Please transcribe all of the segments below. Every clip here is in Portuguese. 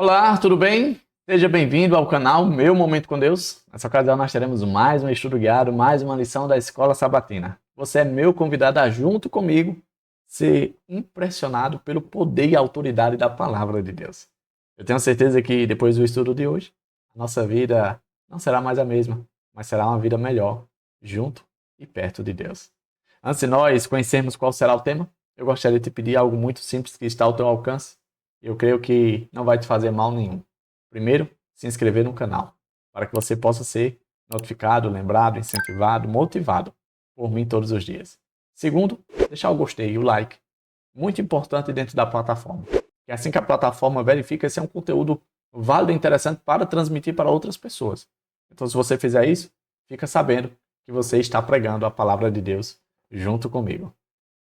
Olá, tudo bem? Seja bem-vindo ao canal Meu Momento com Deus. Nessa ocasião nós teremos mais um estudo guiado, mais uma lição da Escola Sabatina. Você é meu convidado a, junto comigo, ser impressionado pelo poder e autoridade da Palavra de Deus. Eu tenho certeza que depois do estudo de hoje, a nossa vida não será mais a mesma, mas será uma vida melhor, junto e perto de Deus. Antes de nós conhecermos qual será o tema, eu gostaria de te pedir algo muito simples que está ao teu alcance. Eu creio que não vai te fazer mal nenhum. Primeiro, se inscrever no canal, para que você possa ser notificado, lembrado, incentivado, motivado por mim todos os dias. Segundo, deixar o gostei e o like. Muito importante dentro da plataforma. Que assim que a plataforma verifica se é um conteúdo válido e interessante para transmitir para outras pessoas. Então, se você fizer isso, fica sabendo que você está pregando a palavra de Deus junto comigo.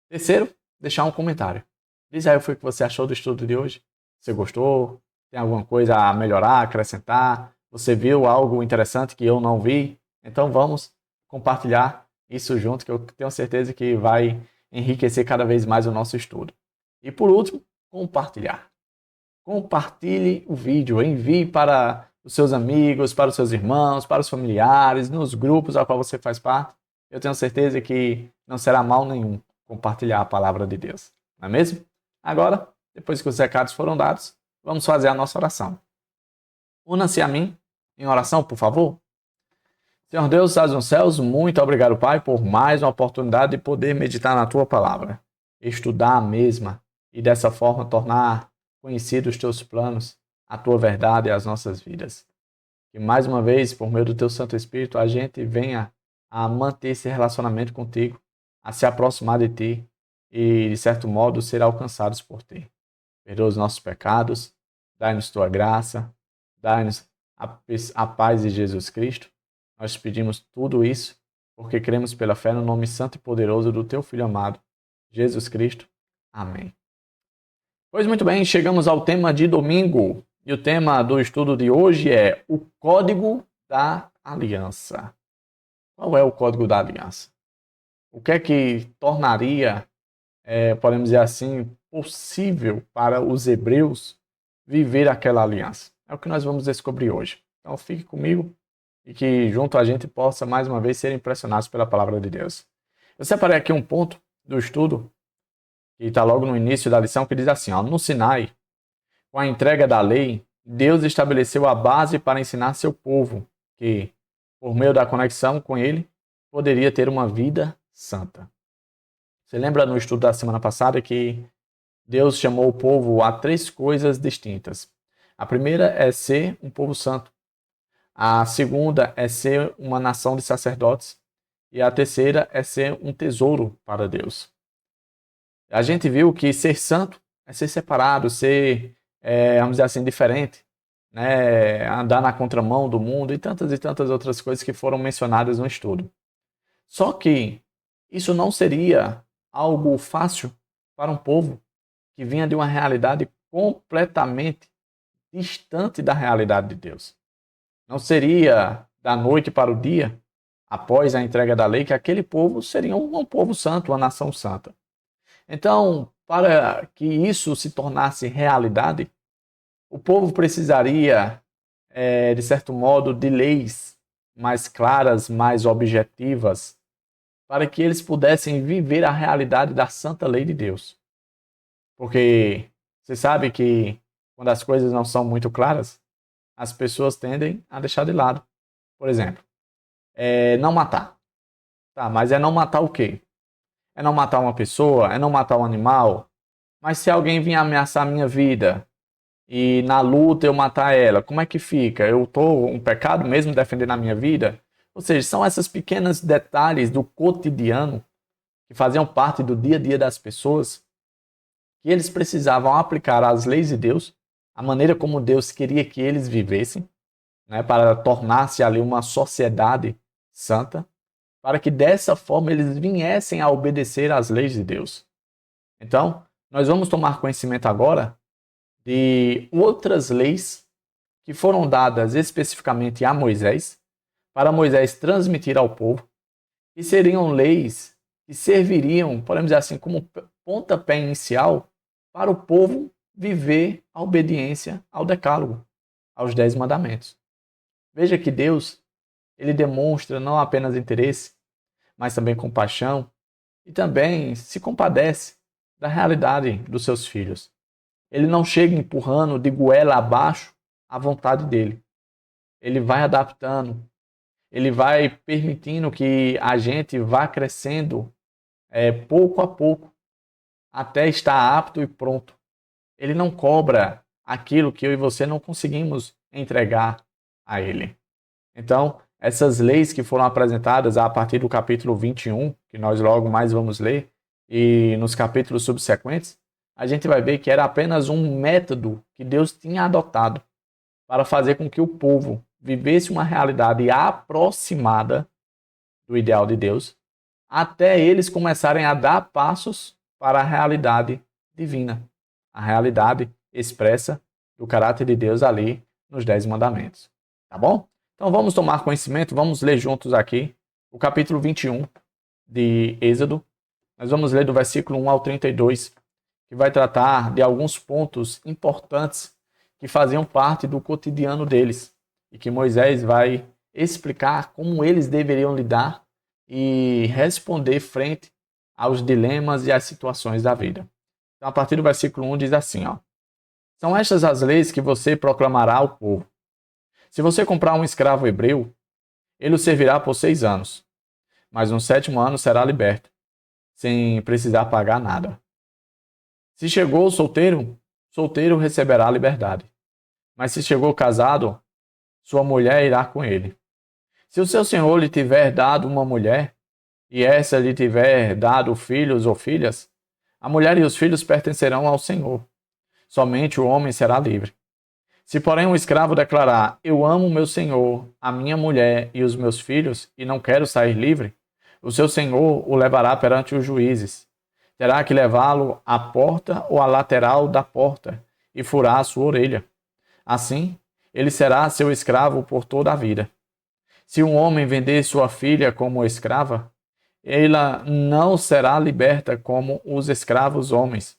Terceiro, deixar um comentário. Diz aí o que você achou do estudo de hoje. Você gostou? Tem alguma coisa a melhorar, acrescentar? Você viu algo interessante que eu não vi? Então vamos compartilhar isso junto, que eu tenho certeza que vai enriquecer cada vez mais o nosso estudo. E por último, compartilhar. Compartilhe o vídeo, envie para os seus amigos, para os seus irmãos, para os familiares, nos grupos a qual você faz parte. Eu tenho certeza que não será mal nenhum compartilhar a palavra de Deus. Não é mesmo? Agora, depois que os recados foram dados, vamos fazer a nossa oração. Una-se a mim em oração, por favor. Senhor Deus, estás nos céus, muito obrigado, Pai, por mais uma oportunidade de poder meditar na Tua palavra, estudar a mesma e dessa forma tornar conhecidos os Teus planos, a Tua verdade e as nossas vidas. Que mais uma vez, por meio do Teu Santo Espírito, a gente venha a manter esse relacionamento contigo, a se aproximar de Ti e, de certo modo, ser alcançados por Ti. Perdoa os nossos pecados, dai-nos Tua graça, dai-nos a paz de Jesus Cristo. Nós pedimos tudo isso porque cremos pela fé no nome santo e poderoso do Teu Filho amado, Jesus Cristo. Amém. Pois muito bem, chegamos ao tema de domingo. E o tema do estudo de hoje é o Código da Aliança. Qual é o Código da Aliança? O que é que tornaria, podemos dizer assim, possível para os hebreus viver aquela aliança? É o que nós vamos descobrir hoje. Então fique comigo e que junto a gente possa mais uma vez ser impressionados pela palavra de Deus. Eu separei aqui um ponto do estudo que está logo no início da lição que diz assim, no Sinai, com a entrega da lei, Deus estabeleceu a base para ensinar seu povo que, por meio da conexão com ele, poderia ter uma vida santa. Você lembra no estudo da semana passada que Deus chamou o povo a 3 coisas distintas. A primeira é ser um povo santo. A segunda é ser uma nação de sacerdotes. E a terceira é ser um tesouro para Deus. A gente viu que ser santo é ser separado, ser, vamos dizer assim, diferente, né? Andar na contramão do mundo e tantas outras coisas que foram mencionadas no estudo. Só que isso não seria algo fácil para um povo que vinha de uma realidade completamente distante da realidade de Deus. Não seria da noite para o dia, após a entrega da lei, que aquele povo seria um povo santo, uma nação santa. Então, para que isso se tornasse realidade, o povo precisaria, de certo modo, de leis mais claras, mais objetivas, para que eles pudessem viver a realidade da santa lei de Deus. Porque você sabe que quando as coisas não são muito claras, as pessoas tendem a deixar de lado. Por exemplo, não matar. Tá, mas é não matar o quê? É não matar uma pessoa? É não matar um animal? Mas se alguém vir ameaçar a minha vida e na luta eu matar ela, como é que fica? Eu estou um pecado mesmo defendendo a minha vida? Ou seja, são esses pequenos detalhes do cotidiano que faziam parte do dia a dia das pessoas que eles precisavam aplicar às leis de Deus, a maneira como Deus queria que eles vivessem, né, para tornar-se ali uma sociedade santa, para que dessa forma eles viessem a obedecer às leis de Deus. Então, nós vamos tomar conhecimento agora de outras leis que foram dadas especificamente a Moisés, para Moisés transmitir ao povo, e seriam leis que serviriam, podemos dizer assim, como pontapé inicial para o povo viver a obediência ao decálogo, aos 10 mandamentos. Veja que Deus, ele demonstra não apenas interesse, mas também compaixão e também se compadece da realidade dos seus filhos. Ele não chega empurrando de goela abaixo a vontade dele. Ele vai adaptando, ele vai permitindo que a gente vá crescendo pouco a pouco, até estar apto e pronto. Ele não cobra aquilo que eu e você não conseguimos entregar a ele. Então, essas leis que foram apresentadas a partir do capítulo 21, que nós logo mais vamos ler, e nos capítulos subsequentes, a gente vai ver que era apenas um método que Deus tinha adotado para fazer com que o povo vivesse uma realidade aproximada do ideal de Deus, até eles começarem a dar passos para a realidade divina, a realidade expressa do caráter de Deus ali nos 10 mandamentos. Tá bom? Então vamos tomar conhecimento, vamos ler juntos aqui o capítulo 21 de Êxodo. Nós vamos ler do versículo 1 ao 32, que vai tratar de alguns pontos importantes que faziam parte do cotidiano deles e que Moisés vai explicar como eles deveriam lidar e responder frente aos dilemas e às situações da vida. Então, a partir do versículo 1 diz assim, ó: São estas as leis que você proclamará ao povo. Se você comprar um escravo hebreu, ele o servirá por 6 anos, mas no 7º ano será liberto, sem precisar pagar nada. Se chegou solteiro, solteiro receberá a liberdade. Mas se chegou casado, sua mulher irá com ele. Se o seu senhor lhe tiver dado uma mulher, e essa lhe tiver dado filhos ou filhas, a mulher e os filhos pertencerão ao senhor. Somente o homem será livre. Se, porém, um escravo declarar: Eu amo meu senhor, a minha mulher e os meus filhos, e não quero sair livre, o seu senhor o levará perante os juízes. Terá que levá-lo à porta ou à lateral da porta e furar a sua orelha. Assim, ele será seu escravo por toda a vida. Se um homem vender sua filha como escrava, ela não será liberta como os escravos homens.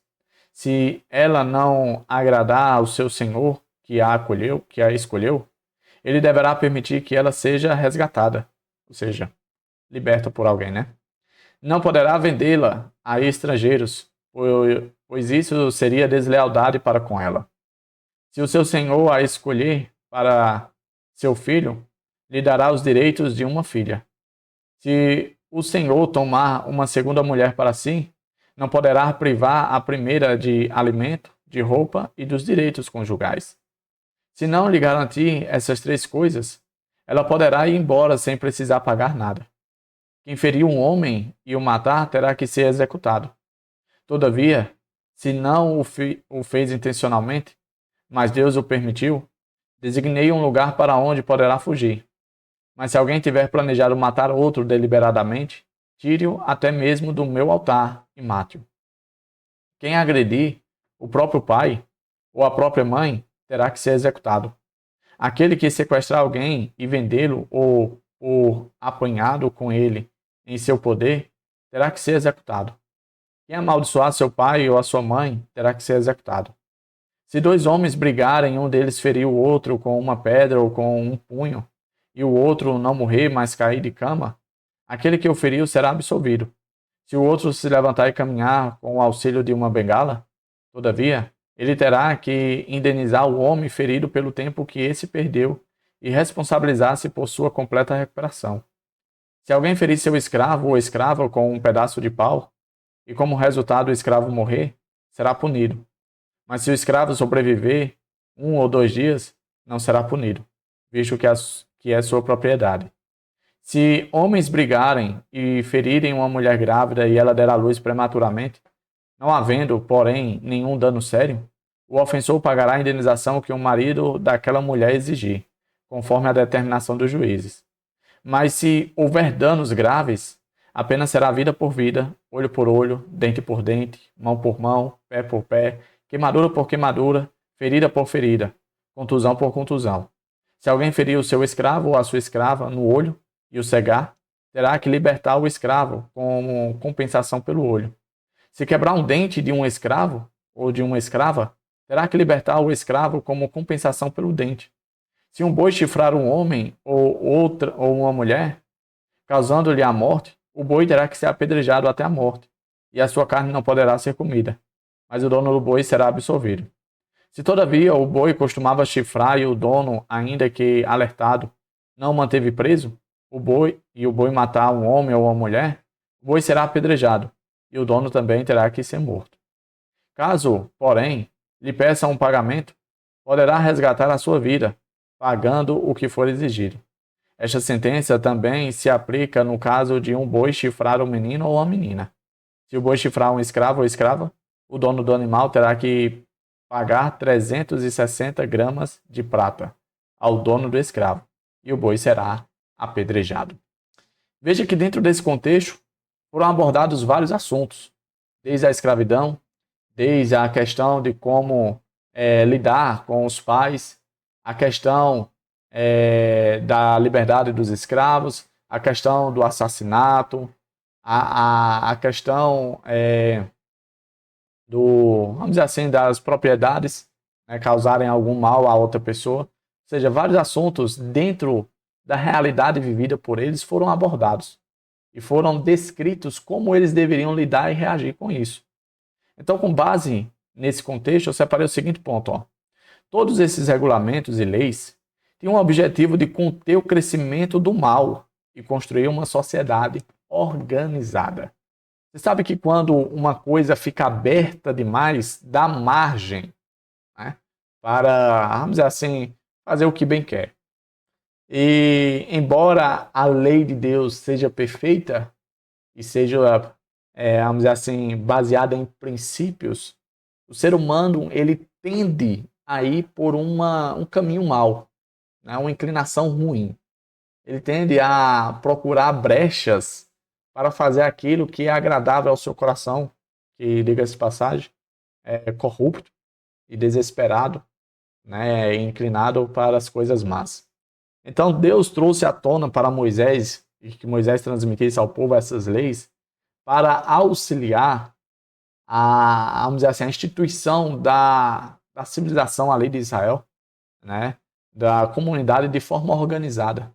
Se ela não agradar ao seu senhor, que a escolheu, ele deverá permitir que ela seja resgatada, ou seja, liberta por alguém, né? Não poderá vendê-la a estrangeiros, pois isso seria deslealdade para com ela. Se o seu senhor a escolher para seu filho, lhe dará os direitos de uma filha. Se o senhor tomar uma segunda mulher para si, não poderá privar a primeira de alimento, de roupa e dos direitos conjugais. Se não lhe garantir essas 3 coisas, ela poderá ir embora sem precisar pagar nada. Quem ferir um homem e o matar terá que ser executado. Todavia, se não o fez intencionalmente, mas Deus o permitiu, designei um lugar para onde poderá fugir. Mas se alguém tiver planejado matar outro deliberadamente, tire-o até mesmo do meu altar e mate-o. Quem agredir o próprio pai ou a própria mãe terá que ser executado. Aquele que sequestrar alguém e vendê-lo ou por apanhado com ele em seu poder terá que ser executado. Quem amaldiçoar seu pai ou a sua mãe terá que ser executado. Se 2 homens brigarem, um deles ferir o outro com uma pedra ou com um punho, e o outro não morrer, mas cair de cama, aquele que o feriu será absolvido. Se o outro se levantar e caminhar com o auxílio de uma bengala, todavia, ele terá que indenizar o homem ferido pelo tempo que esse perdeu e responsabilizar-se por sua completa recuperação. Se alguém ferir seu escravo ou escrava com um pedaço de pau, e como resultado o escravo morrer, será punido. Mas se o escravo sobreviver 1 ou 2 dias, não será punido, visto que é sua propriedade. Se homens brigarem e ferirem uma mulher grávida e ela der à luz prematuramente, não havendo, porém, nenhum dano sério, o ofensor pagará a indenização que o marido daquela mulher exigir, conforme a determinação dos juízes. Mas se houver danos graves, apenas será vida por vida, olho por olho, dente por dente, mão por mão, pé por pé, queimadura por queimadura, ferida por ferida, contusão por contusão. Se alguém ferir o seu escravo ou a sua escrava no olho e o cegar, terá que libertar o escravo como compensação pelo olho. Se quebrar um dente de um escravo ou de uma escrava, terá que libertar o escravo como compensação pelo dente. Se um boi chifrar um homem ou uma mulher, causando-lhe a morte, o boi terá que ser apedrejado até a morte, e a sua carne não poderá ser comida, mas o dono do boi será absolvido. Se todavia o boi costumava chifrar e o dono, ainda que alertado, não o manteve preso, o boi matar um homem ou uma mulher, o boi será apedrejado, e o dono também terá que ser morto. Caso, porém, lhe peça um pagamento, poderá resgatar a sua vida, pagando o que for exigido. Esta sentença também se aplica no caso de um boi chifrar um menino ou uma menina. Se o boi chifrar um escravo ou escrava, o dono do animal terá que pagar 360 gramas de prata ao dono do escravo, e o boi será apedrejado. Veja que dentro desse contexto foram abordados vários assuntos, desde a escravidão, desde a questão de como lidar com os pais, a questão da liberdade dos escravos, a questão do assassinato, a questão vamos dizer assim, das propriedades, né, causarem algum mal a outra pessoa. Ou seja, vários assuntos dentro da realidade vivida por eles foram abordados e foram descritos como eles deveriam lidar e reagir com isso. Então, com base nesse contexto, eu separei o seguinte ponto. Ó. Todos esses regulamentos e leis têm o objetivo de conter o crescimento do mal e construir uma sociedade organizada. Você sabe que quando uma coisa fica aberta demais, dá margem, né, para, vamos dizer assim, fazer o que bem quer. E embora a lei de Deus seja perfeita e seja, vamos dizer assim, baseada em princípios, o ser humano ele tende a ir por um caminho mau, né, uma inclinação ruim. Ele tende a procurar brechas para fazer aquilo que é agradável ao seu coração, que, diga-se de passagem, é corrupto e desesperado, né, inclinado para as coisas más. Então Deus trouxe à tona para Moisés, e que Moisés transmitisse ao povo essas leis, para auxiliar vamos dizer assim, a instituição da civilização ali de Israel, né, da comunidade de forma organizada,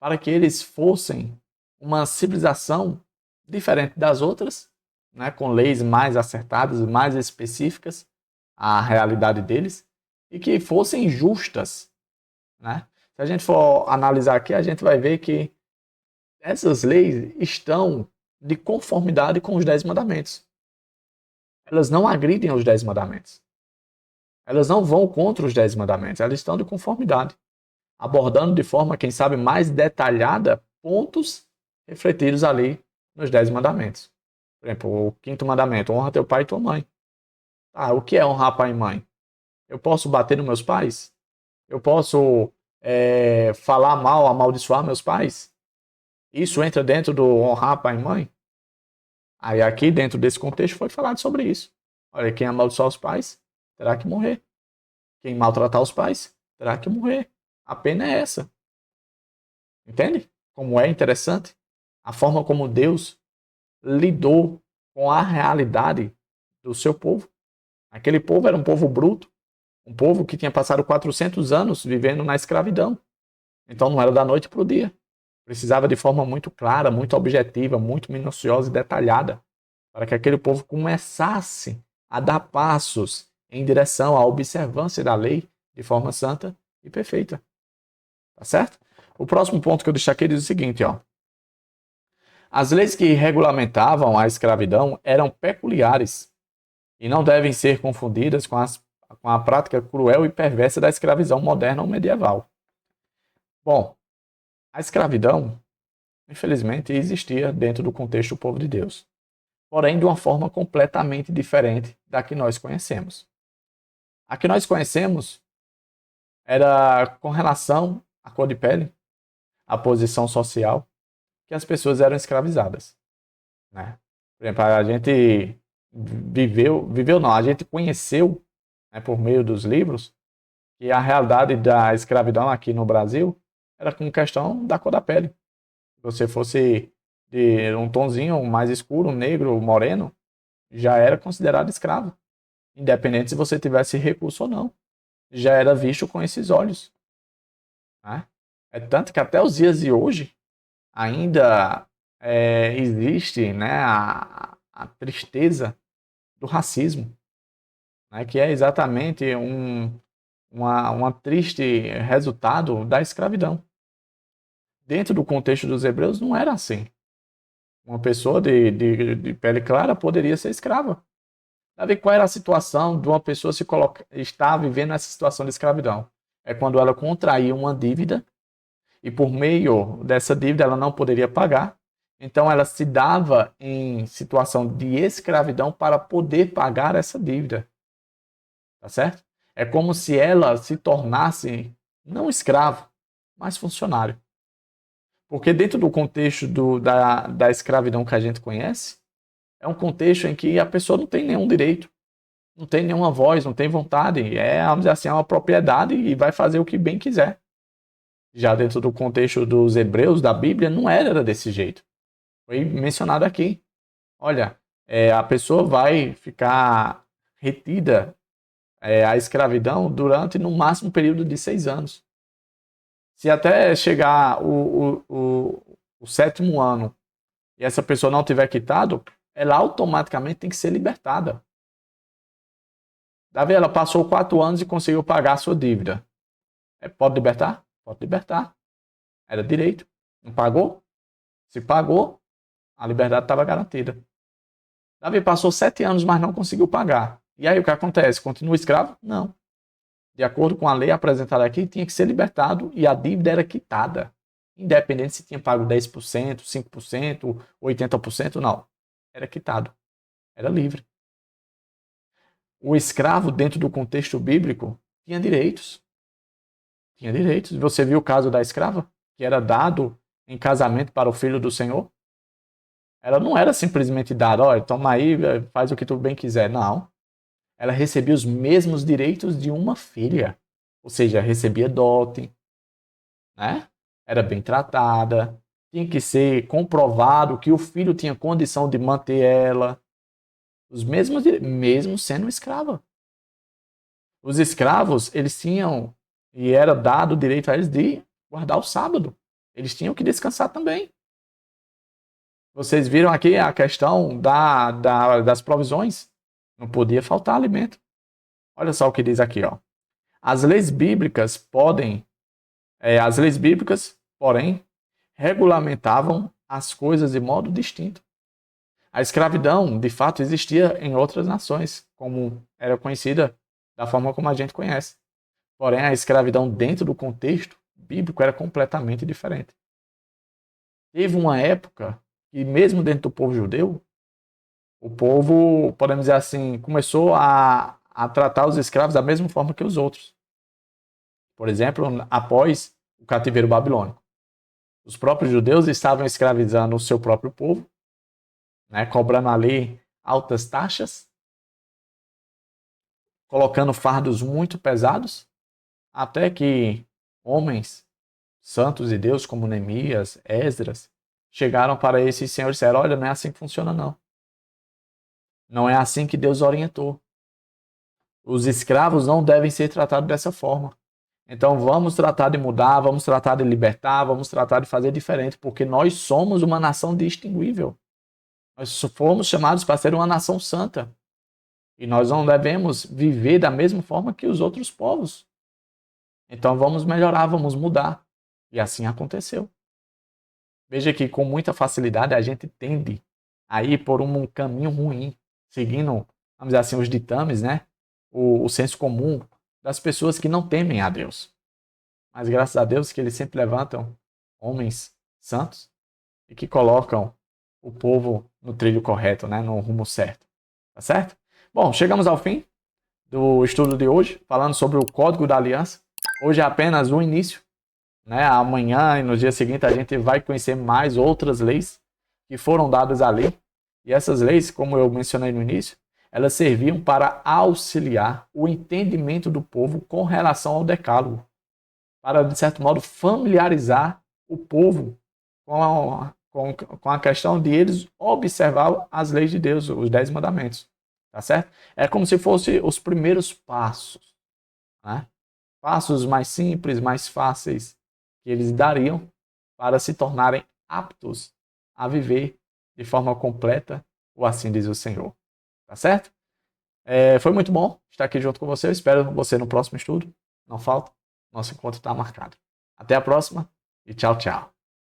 para que eles fossem uma civilização diferente das outras, né, com leis mais acertadas, mais específicas à realidade deles, e que fossem justas. Né? Se a gente for analisar aqui, a gente vai ver que essas leis estão de conformidade com os 10 mandamentos. Elas não agridem os 10 mandamentos. Elas não vão contra os 10 mandamentos, elas estão de conformidade, abordando de forma, quem sabe, mais detalhada pontos refletidos ali nos 10 mandamentos. Por exemplo, o 5º mandamento, honra teu pai e tua mãe. O que é honrar pai e mãe? Eu posso bater nos meus pais? Eu posso falar mal, amaldiçoar meus pais? Isso entra dentro do honrar pai e mãe? Aí aqui, dentro desse contexto, foi falado sobre isso. Olha, quem amaldiçoar os pais, terá que morrer. Quem maltratar os pais, terá que morrer. A pena é essa. Entende? Como é interessante a forma como Deus lidou com a realidade do seu povo. Aquele povo era um povo bruto, um povo que tinha passado 400 anos vivendo na escravidão. Então não era da noite para o dia. Precisava de forma muito clara, muito objetiva, muito minuciosa e detalhada, para que aquele povo começasse a dar passos em direção à observância da lei de forma santa e perfeita. Tá certo? O próximo ponto que eu deixei aqui diz o seguinte, ó. As leis que regulamentavam a escravidão eram peculiares e não devem ser confundidas com a prática cruel e perversa da escravidão moderna ou medieval. Bom, a escravidão, infelizmente, existia dentro do contexto do povo de Deus, porém de uma forma completamente diferente da que nós conhecemos. A que nós conhecemos era com relação à cor de pele, à posição social, que as pessoas eram escravizadas. Né? Por exemplo, a gente a gente conheceu, né, por meio dos livros, que a realidade da escravidão aqui no Brasil era com questão da cor da pele. Se você fosse de um tonzinho mais escuro, um negro, moreno, já era considerado escravo. independente se você tivesse recurso ou não. Já era visto com esses olhos. Né? É tanto que até os dias de hoje ainda existe, né, a tristeza do racismo, né, que é exatamente uma triste resultado da escravidão. Dentro do contexto dos hebreus não era assim. Uma pessoa de pele clara poderia ser escrava. Sabe qual era a situação de uma pessoa estar vivendo essa situação de escravidão? É quando ela contraía uma dívida e por meio dessa dívida ela não poderia pagar. Então ela se dava em situação de escravidão para poder pagar essa dívida. Tá certo? É como se ela se tornasse não escravo, mas funcionário. Porque dentro do contexto da escravidão que a gente conhece, é um contexto em que a pessoa não tem nenhum direito, não tem nenhuma voz, não tem vontade, vamos dizer assim, é uma propriedade e vai fazer o que bem quiser. Já dentro do contexto dos hebreus da Bíblia, não era desse jeito. Foi mencionado aqui. Olha, a pessoa vai ficar retida à escravidão durante, no máximo, um período de 6 anos. Se até chegar o 7º ano e essa pessoa não tiver quitado, ela automaticamente tem que ser libertada. Davi, ela passou 4 anos e conseguiu pagar a sua dívida. Pode libertar? Pode libertar. Era direito. Não pagou? Se pagou, a liberdade estava garantida. Davi passou 7 anos, mas não conseguiu pagar. E aí o que acontece? Continua escravo? Não. De acordo com a lei apresentada aqui, tinha que ser libertado e a dívida era quitada. Independente se tinha pago 10%, 5%, 80%, não. Era quitado. Era livre. O escravo, dentro do contexto bíblico, tinha direitos. Tinha direitos. Você viu o caso da escrava, que era dado em casamento para o filho do Senhor? Ela não era simplesmente dada, olha, toma aí, faz o que tu bem quiser. Não. Ela recebia os mesmos direitos de uma filha. Ou seja, recebia dote, né? Era bem tratada, tinha que ser comprovado que o filho tinha condição de manter ela. Os mesmos direitos, mesmo sendo escrava. Os escravos, eles tinham, e era dado o direito a eles de guardar o sábado. Eles tinham que descansar também. Vocês viram aqui a questão das provisões? Não podia faltar alimento. Olha só o que diz aqui, ó. As leis bíblicas, porém, regulamentavam as coisas de modo distinto. A escravidão, de fato, existia em outras nações, como era conhecida da forma como a gente conhece. Porém, a escravidão dentro do contexto bíblico era completamente diferente. Teve uma época que, mesmo dentro do povo judeu, o povo, podemos dizer assim, começou a tratar os escravos da mesma forma que os outros. Por exemplo, após o cativeiro babilônico. Os próprios judeus estavam escravizando o seu próprio povo, né, cobrando ali altas taxas, colocando fardos muito pesados, até que homens santos de Deus, como Neemias, Esdras, chegaram para esses senhores e disseram, olha, não é assim que funciona não. Não é assim que Deus orientou. Os escravos não devem ser tratados dessa forma. Então vamos tratar de mudar, vamos tratar de libertar, vamos tratar de fazer diferente, porque nós somos uma nação distinguível. Nós fomos chamados para ser uma nação santa. E nós não devemos viver da mesma forma que os outros povos. Então vamos melhorar, vamos mudar. E assim aconteceu. Veja que com muita facilidade a gente tende a ir por um caminho ruim, seguindo, vamos dizer assim, os ditames, né? O senso comum das pessoas que não temem a Deus. Mas graças a Deus que eles sempre levantam homens santos e que colocam o povo no trilho correto, né? No rumo certo. Tá certo? Bom, chegamos ao fim do estudo de hoje, falando sobre o Código da Aliança. Hoje é apenas o início, né? Amanhã e no dia seguinte a gente vai conhecer mais outras leis que foram dadas ali. E essas leis, como eu mencionei no início, elas serviam para auxiliar o entendimento do povo com relação ao decálogo, para, de certo modo, familiarizar o povo com a questão de eles observar as leis de Deus, os 10 mandamentos. tá certo? É como se fossem os primeiros passos, né? Passos mais simples, mais fáceis que eles dariam para se tornarem aptos a viver de forma completa, ou assim diz o Senhor, tá certo? Foi muito bom estar aqui junto com você. Eu espero você no próximo estudo. Não falta. Nosso encontro está marcado. Até a próxima e tchau, tchau.